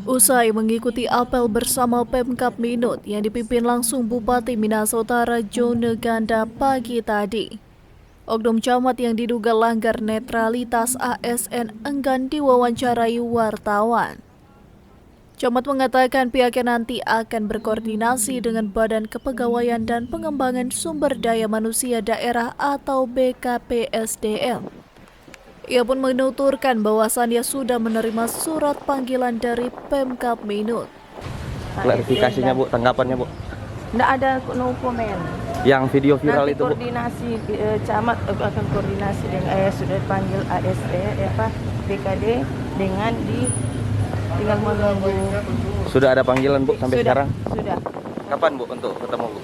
Usai mengikuti apel bersama Pemkab Minut yang dipimpin langsung Bupati Minahasa Utara Jone Ganda pagi tadi, oknum camat yang diduga langgar netralitas ASN enggan diwawancarai wartawan. Camat mengatakan pihaknya nanti akan berkoordinasi dengan Badan Kepegawaian dan Pengembangan Sumber Daya Manusia Daerah atau BKPSDM. Ia pun menuturkan bahwasannya sudah menerima surat panggilan dari Pemkab Minut. Klarifikasinya Bu, tanggapannya Bu. Nggak ada no komen. Yang video viral Nanti itu Bu. koordinasi camat akan koordinasi dengan sudah panggil ASD BKD dengan tinggal menunggu. Sudah ada panggilan Bu sampai sekarang? Sudah. Kapan Bu untuk ketemu Bu?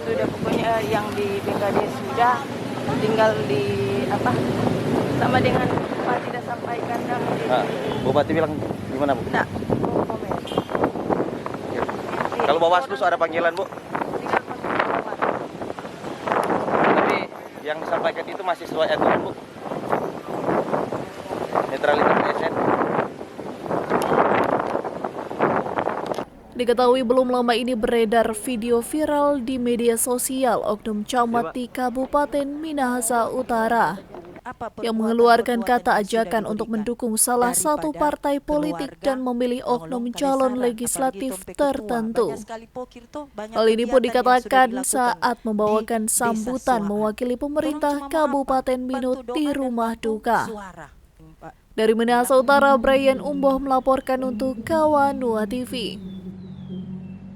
Sudah, pokoknya yang di BKD sudah, tinggal di sama dengan Bupati sudah sampaikan Bupati bilang gimana Bu? Nggak no komen. Kalau Bawaslu ada panggilan Bu? Tinggal panggil Bawaslu. Tapi yang disampaikan itu masih sesuai aturan Bu? Netralitas ASN? Diketahui belum lama ini beredar video viral di media sosial oknum camat di Kabupaten Minahasa Utara yang mengeluarkan kata ajakan untuk mendukung salah satu partai politik dan memilih oknum calon legislatif tertentu. Hal ini pun dikatakan saat membawakan sambutan mewakili pemerintah Kabupaten Minut di rumah duka. Dari Minahasa Utara, Brian Umboh melaporkan untuk Kawanua TV.